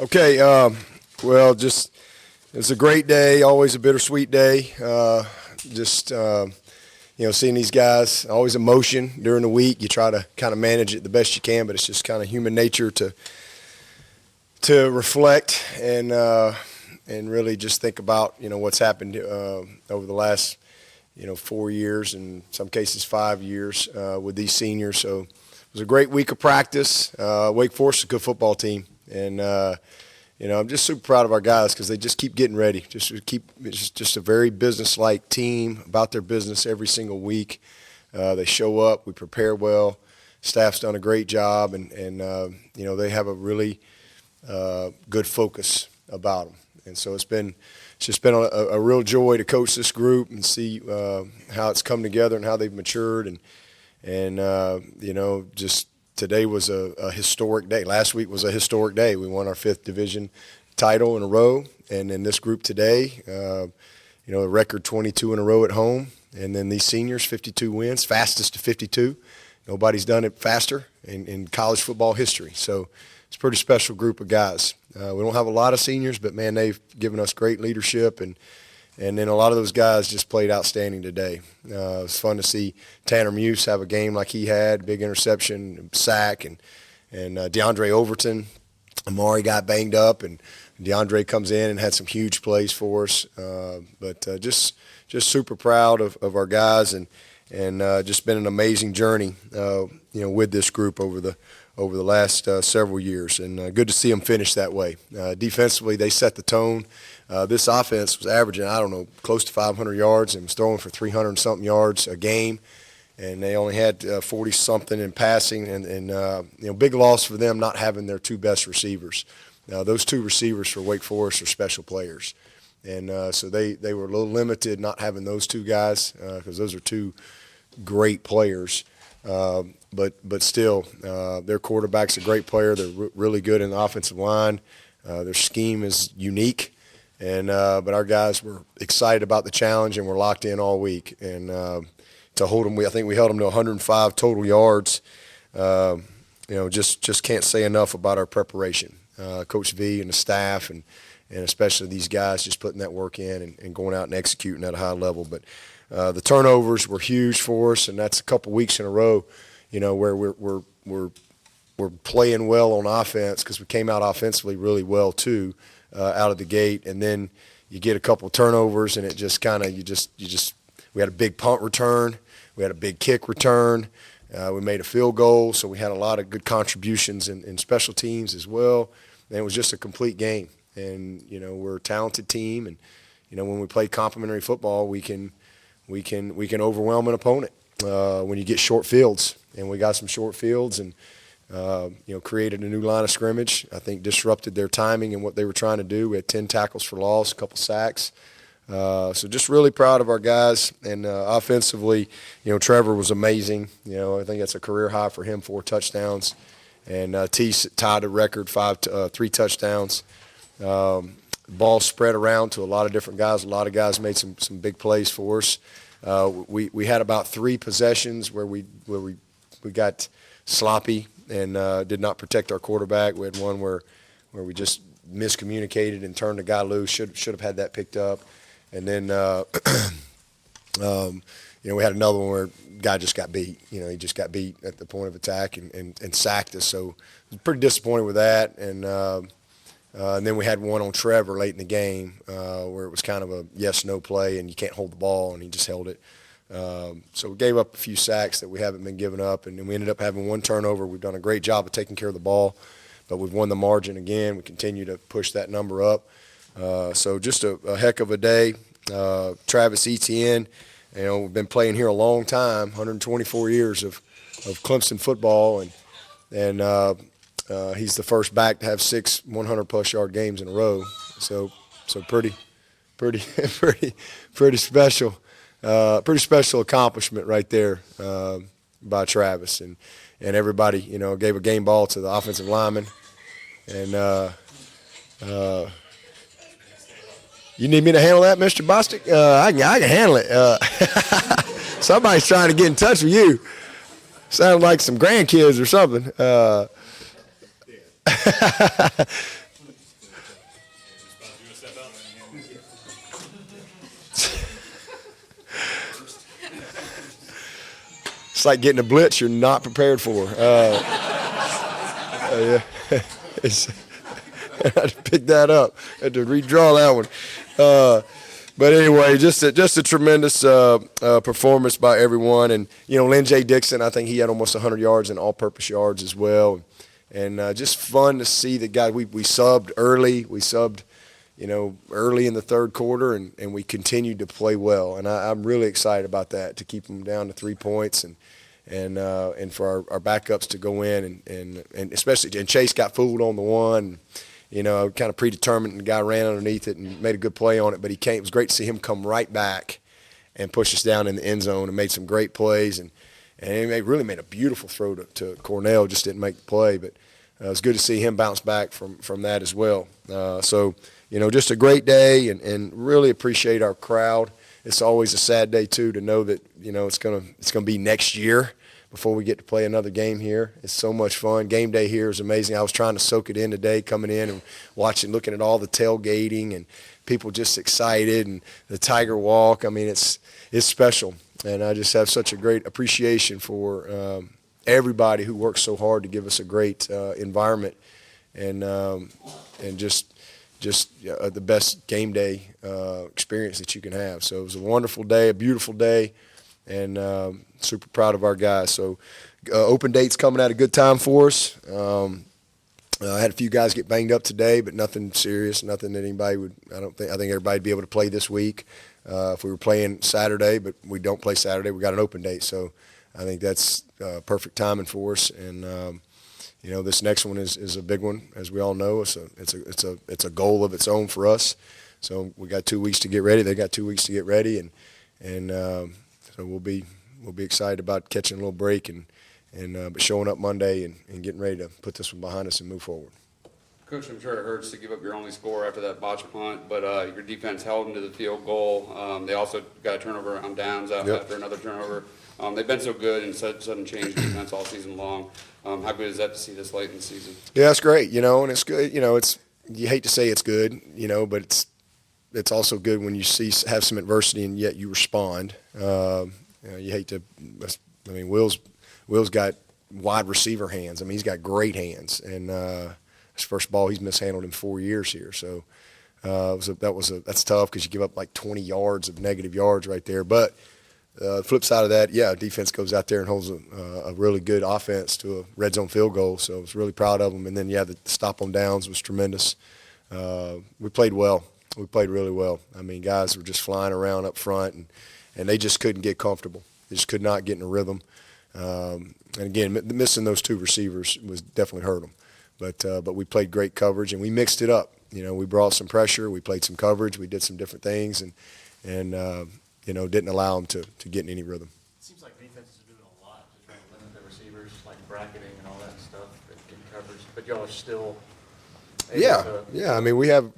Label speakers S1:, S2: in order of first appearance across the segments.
S1: Okay, well, just it's a great day, always a bittersweet day. Seeing these guys, always emotion during the week. You try to kind of manage it the best you can, but it's just kind of human nature to reflect and really just think about what's happened over the last 4 years, in some cases 5 years with these seniors. So it was a great week of practice. Wake Forest is a good football team, and I'm just super proud of our guys because they just keep getting ready. It's just a very business-like team, about their business every single week. They show up, we prepare well. Staff's done a great job, and they have a really good focus about them. And so it's just been a real joy to coach this group and see how it's come together and how they've matured. Just today was a historic day. Last week was a historic day. We won our 5th division title in a row. And in this group today, a record 22 in a row at home. And then these seniors, 52 wins, fastest to 52. Nobody's done it faster in college football history. So it's a pretty special group of guys. We don't have a lot of seniors, but, man, they've given us great leadership. And then a lot of those guys just played outstanding today. It was fun to see Tanner Muse have a game like he had, big interception, sack, and DeAndre Overton. Amari got banged up, and DeAndre comes in and had some huge plays for us. But just super proud of our guys, and just been an amazing journey, with this group over the last several years, and good to see them finish that way. Defensively, they set the tone. This offense was averaging, close to 500 yards and was throwing for 300-something yards a game, and they only had 40-something in passing, and big loss for them not having their 2 best receivers. Now, those 2 receivers for Wake Forest are special players, and so they were a little limited not having those 2 guys because those are 2 great players. But still, their quarterback's a great player. They're really good in the offensive line. Their scheme is unique, but our guys were excited about the challenge and were locked in all week. And to hold them, I think we held them to 105 total yards. Just can't say enough about our preparation. Coach V and the staff, and especially these guys just putting that work in and going out and executing at a high level. But the turnovers were huge for us, and that's a couple weeks in a row, where we're playing well on offense because we came out offensively really well too, out of the gate, and then you get a couple turnovers, and it just kind of we had a big punt return, we had a big kick return, we made a field goal, so we had a lot of good contributions in special teams as well, and it was just a complete game. And we're a talented team, and when we play complementary football, we can overwhelm an opponent when you get short fields, and we got some short fields, and created a new line of scrimmage. I think disrupted their timing and what they were trying to do. We had 10 tackles for loss, a couple sacks. So just really proud of our guys. And offensively, Trevor was amazing. I think that's a career high for him, 4 touchdowns, and T tied a record 3 touchdowns. Ball spread around to a lot of different guys. A lot of guys made some big plays for us. We had about 3 possessions where we got sloppy and did not protect our quarterback. We had one where we just miscommunicated and turned the guy loose. Should have had that picked up. And then we had another one where the guy just got beat. He just got beat at the point of attack and sacked us. So I was pretty disappointed with that. And then we had one on Trevor late in the game where it was kind of a yes-no play, and you can't hold the ball, and he just held it. So we gave up a few sacks that we haven't been giving up, and then we ended up having 1 turnover. We've done a great job of taking care of the ball, but we've won the margin again. We continue to push that number up. So just a heck of a day. Travis Etienne, we've been playing here a long time, 124 years of Clemson football, and he's the first back to have 6 100-plus yard games in a row. So pretty special. Pretty special accomplishment right there by Travis, and everybody gave a game ball to the offensive lineman, and you need me to handle that, Mr. Bostic? I can handle it. Somebody's trying to get in touch with you. Sounds like some grandkids or something. It's like getting a blitz you're not prepared for. Yeah. I had to pick that up. I had to redraw that one. But anyway, just a tremendous performance by everyone. And, Lynn J. Dixon, I think he had almost 100 yards and all-purpose yards as well. And just fun to see the guy. We subbed early. We subbed, early in the third quarter, and we continued to play well. And I'm really excited about that, to keep them down to 3 points and for our backups to go in and especially, and Chase got fooled on the one. Kind of predetermined, and the guy ran underneath it and made a good play on it, but it was great to see him come right back and push us down in the end zone and made some great plays. And he really made a beautiful throw to Cornell, just didn't make the play. But it was good to see him bounce back from that as well. So, just a great day, and really appreciate our crowd. It's always a sad day, too, to know that, it's gonna be next year before we get to play another game here. It's so much fun. Game day here is amazing. I was trying to soak it in today, coming in and looking at all the tailgating and people just excited, and the Tiger Walk. I mean, it's special. And I just have such a great appreciation for everybody who works so hard to give us a great environment and just the best game day experience that you can have. So it was a wonderful day, a beautiful day, and super proud of our guys. So open date's coming at a good time for us. I had a few guys get banged up today, but nothing serious, nothing that anybody would – I think everybody'd be able to play this week if we were playing Saturday, but we don't play Saturday. We got an open date, so I think that's perfect timing for us. And this next one is a big one, as we all know. It's a goal of its own for us. So we got 2 weeks to get ready. They got 2 weeks to get ready, and so we'll be excited about catching a little break and but showing up Monday and getting ready to put this one behind us and move forward.
S2: Coach, I'm sure it hurts to give up your only score after that botch punt, but your defense held into the field goal. They also got a turnover on downs after another turnover. They've been so good and sudden change defense all season long. How good is that to see this late in the season? Yeah,
S1: it's great, and it's good. You hate to say it's good, but it's also good when you have some adversity and yet you respond. You hate to. I mean, Will's got wide receiver hands. I mean, he's got great hands, and his first ball he's mishandled in 4 years here. So that's tough because you give up like 20 yards of negative yards right there. But the flip side of that, defense goes out there and holds a really good offense to a red zone field goal. So I was really proud of them. And then the stop on downs was tremendous. We played well. We played really well. I mean, guys were just flying around up front, and they just couldn't get comfortable. They just could not get in a rhythm. And again, missing those two receivers was definitely hurt them. But we played great coverage, and we mixed it up. We brought some pressure. We played some coverage. We did some different things, and didn't allow them to get in any rhythm.
S3: It seems like defenses are doing a lot to try to limit the receivers, like bracketing and all that stuff, in coverage. But y'all are still able to.
S1: Yeah. I mean, we have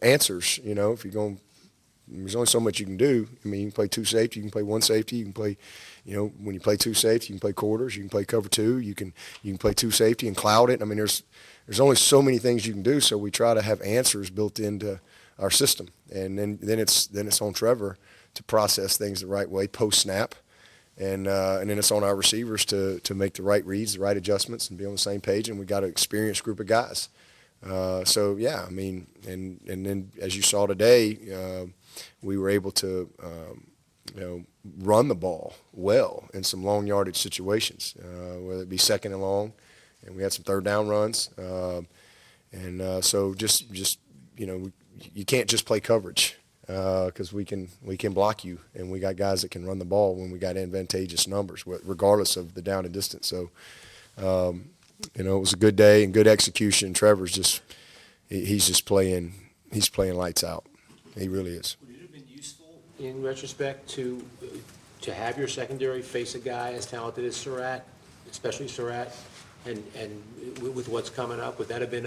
S1: answers. If you're going. There's only so much you can do. I mean, you can play two safety, you can play one safety, you can play, when you play two safety, you can play quarters, you can play cover two, you can play two safety and cloud it. I mean, there's only so many things you can do. So we try to have answers built into our system, and then it's on Trevor to process things the right way post snap, and then it's on our receivers to make the right reads, the right adjustments, and be on the same page. And we got an experienced group of guys. I mean, and then as you saw today. We were able to, run the ball well in some long yardage situations, whether it be second and long, and we had some third down runs, so you can't just play coverage because we can block you, and we got guys that can run the ball when we got advantageous numbers, regardless of the down and distance. So, it was a good day and good execution. Trevor's he's playing lights out. He really is.
S4: Would it have been useful, in retrospect, to have your secondary face a guy as talented as Surratt, especially Surratt, and with what's coming up? Would that have been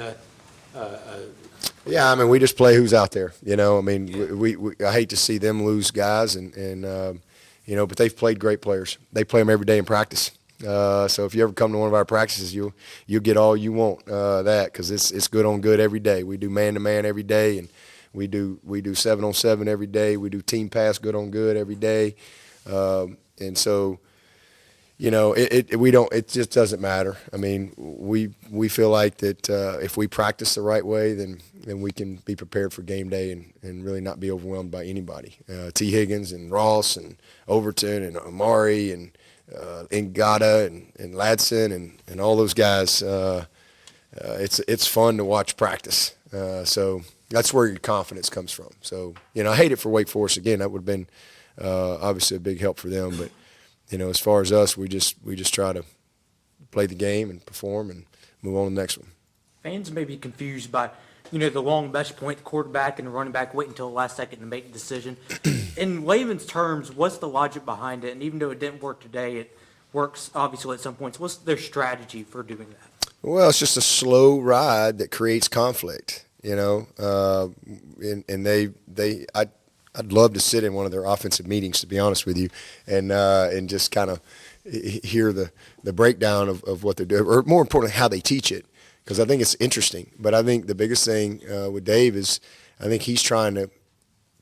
S1: Yeah, I mean, we just play who's out there. I mean, we I hate to see them lose guys, but they've played great players. They play them every day in practice. So if you ever come to one of our practices, you'll get all you want because it's good on good every day. We do man-to-man every day, and we do 7-on-7 every day. We do team pass good on good every day. And so, it just doesn't matter. I mean, we feel like that if we practice the right way, then we can be prepared for game day and really not be overwhelmed by anybody. T. Higgins and Ross and Overton and Amari and Ngata and Ladson and all those guys. It's fun to watch practice. So that's where your confidence comes from. So, I hate it for Wake Forest. Again, that would have been obviously a big help for them. But, as far as us, we just try to play the game and perform and move on to the next one.
S5: Fans may be confused by, the long mesh point, the quarterback and the running back wait until the last second to make the decision. In layman's terms, what's the logic behind it? And even though it didn't work today, it works obviously at some points. What's their strategy for doing that?
S1: Well, it's just a slow ride that creates conflict, and I'd love to sit in one of their offensive meetings, to be honest with you, and just kind of hear the breakdown of what they're doing, or more importantly, how they teach it, because I think it's interesting. But I think the biggest thing with Dave is I think he's trying to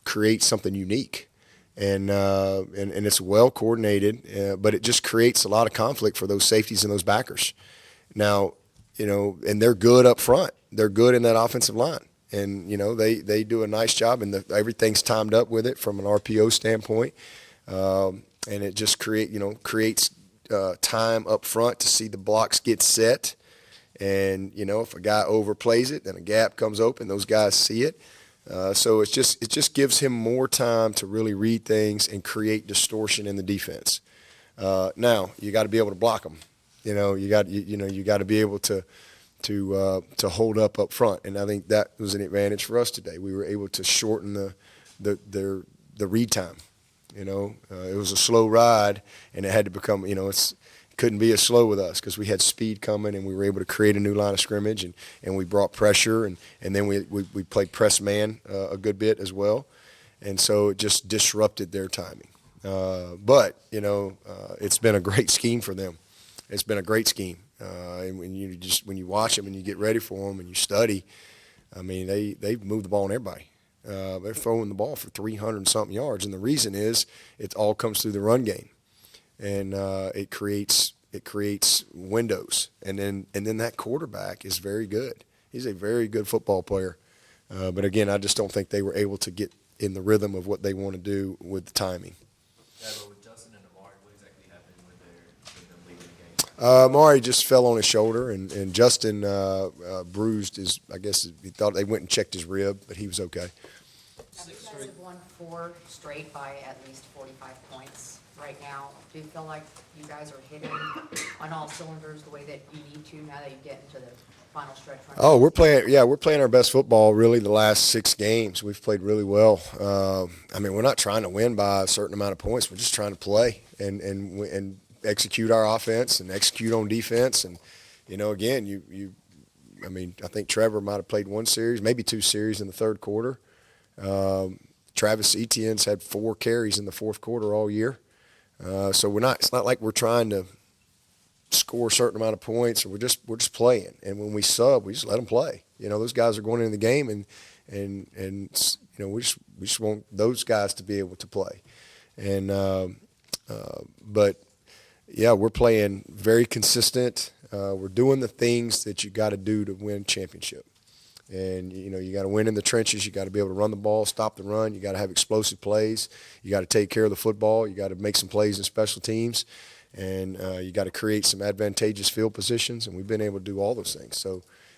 S1: create something unique, and it's well coordinated, but it just creates a lot of conflict for those safeties and those backers. Now, and they're good up front. They're good in that offensive line. And, they do a nice job, and everything's timed up with it from an RPO standpoint. And it just creates time up front to see the blocks get set. And, if a guy overplays it, then a gap comes open, those guys see it. So it just gives him more time to really read things and create distortion in the defense. Now, you got to be able to block them. You got to be able to hold up front, and I think that was an advantage for us today. We were able to shorten the read time. It was a slow ride, and it had to become it couldn't be as slow with us because we had speed coming, and we were able to create a new line of scrimmage, and we brought pressure, and then we played press man a good bit as well, and so it just disrupted their timing. But it's been a great scheme for them. It's been a great scheme. And when you watch them and you get ready for them and you study, I mean, they've moved the ball on everybody. They're throwing the ball for 300 and something yards, and the reason is it all comes through the run game, and it creates windows, and then that quarterback is very good. He's a very good football player, but again, I just don't think they were able to get in the rhythm of what they want to do with the timing. Amari just fell on his shoulder, and Justin bruised his. I guess he thought they went and checked his rib, but he was okay.
S6: You guys have won 4 straight by at least 45 points right now. Do you feel like you guys are hitting on all cylinders the way that you need to now that you get into the final stretch?
S1: Oh, we're playing our best football really the last 6 games. We've played really well. I mean, we're not trying to win by a certain amount of points. We're just trying to play and execute our offense and execute on defense. And, again, I mean, I think Trevor might have played 1 series, maybe 2 series in the third quarter. Travis Etienne's had 4 carries in the fourth quarter all year. So it's not like we're trying to score a certain amount of points, or we're just playing. And when we sub, we just let them play. Those guys are going into the game, and we just want those guys to be able to play. And but yeah, we're playing very consistent. We're doing the things that you got to do to win championship. And, you got to win in the trenches. You got to be able to run the ball, stop the run. You got to have explosive plays. You got to take care of the football. You got to make some plays in special teams. And you got to create some advantageous field positions. And we've been able to do all those things.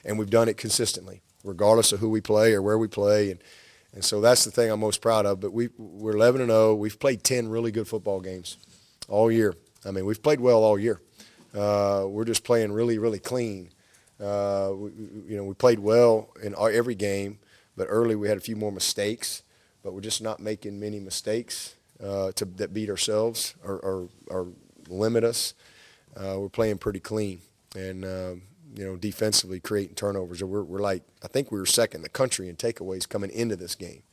S1: And we've done it consistently, regardless of who we play or where we play. And so that's the thing I'm most proud of. But we're 11-0. We've played 10 really good football games all year. I mean, we've played well all year. We're just playing really, really clean. We played well in every game, but early we had a few more mistakes. But we're just not making many mistakes that beat ourselves or limit us. We're playing pretty clean, and defensively creating turnovers. We're like, I think we were second in the country in takeaways coming into this game.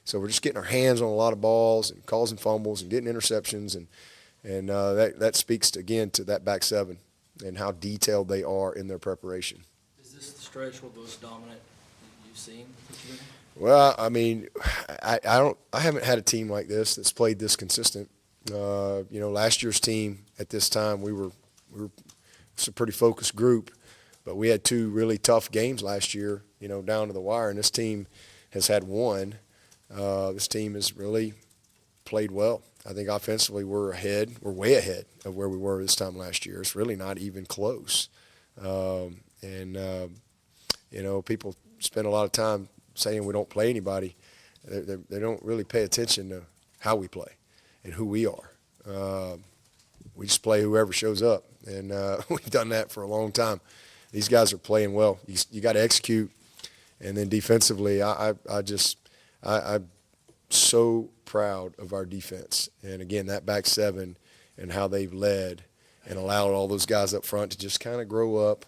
S1: So we're just getting our hands on a lot of balls and causing fumbles and getting interceptions, and that speaks again to that back seven and how detailed they are in their preparation.
S7: Is this the stretch where most dominant you've seen?
S1: Well, I mean, I haven't had a team like this that's played this consistent Last year's team at this time, we were it's a pretty focused group, but we had 2 really tough games last year, down to the wire, and this team has had one. This team has really played well. I think offensively we're way ahead of where we were this time last year. It's really not even close. People spend a lot of time saying we don't play anybody. They don't really pay attention to how we play and who we are. We just play whoever shows up, and we've done that for a long time. These guys are playing well. You got to execute, and then defensively, I'm so proud of our defense. And again, that back seven and how they've led and allowed all those guys up front to just kind of grow up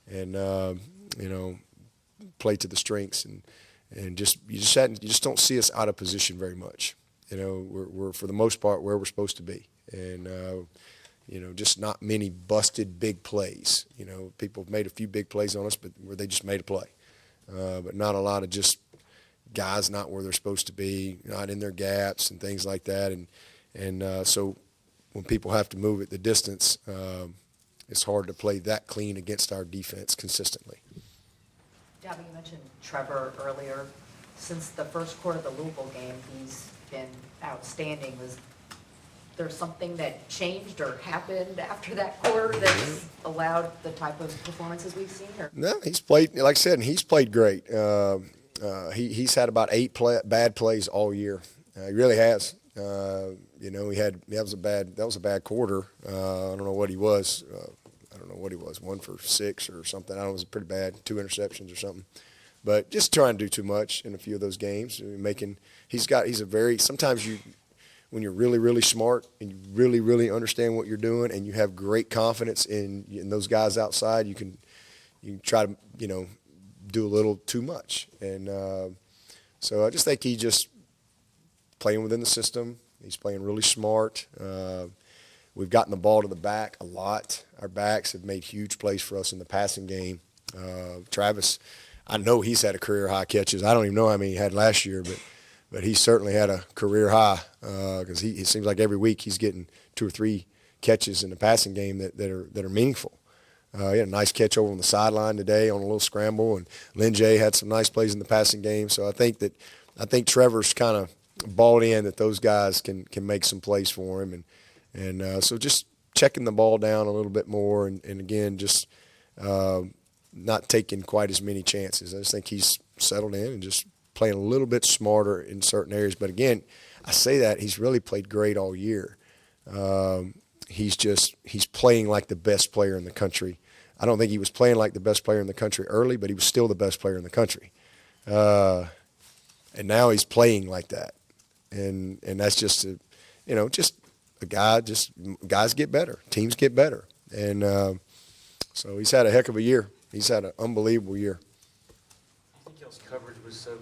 S1: and play to the strengths and you just don't see us out of position very much. We're for the most part where we're supposed to be, and just not many busted big plays. People have made a few big plays on us, but where they just made a play, but not a lot of just guys not where they're supposed to be, not in their gaps and things like that. And so when people have to move it the distance, it's hard to play that clean against our defense consistently.
S6: Dabo, you mentioned Trevor earlier. Since the first quarter of the Louisville game, he's been outstanding. Was there something that changed or happened after that quarter that's allowed the type of performances we've seen? Or?
S1: No, he's played, like I said, and he's played great. He's had about 8 bad plays all year. He really has. That was a bad quarter. I don't know what he was. 1 for 6 or something. I don't know, it was pretty bad. 2 interceptions or something. But just trying to do too much in a few of those games. Sometimes when you're really, really smart and you really, really understand what you're doing and you have great confidence in those guys outside, you can try to, do a little too much. And so I just think he just playing within the system. He's playing really smart. We've gotten the ball to the back a lot. Our backs have made huge plays for us in the passing game. Travis, I know he's had a career high catches. I don't even know how many he had last year, but he certainly had a career high because it seems like every week he's getting 2 or 3 catches in the passing game that are meaningful. He had a nice catch over on the sideline today on a little scramble, and Lynn J had some nice plays in the passing game. So I think Trevor's kind of bought in that those guys can make some plays for him, and so just checking the ball down a little bit more, and again just not taking quite as many chances. I just think he's settled in and just playing a little bit smarter in certain areas. But again, I say that he's really played great all year. He's playing like the best player in the country. I don't think he was playing like the best player in the country early, but he was still the best player in the country. And now he's playing like that. And that's just a guy, guys get better. Teams get better. And so he's had a heck of a year. He's had an unbelievable year.
S3: I think y'all's coverage was so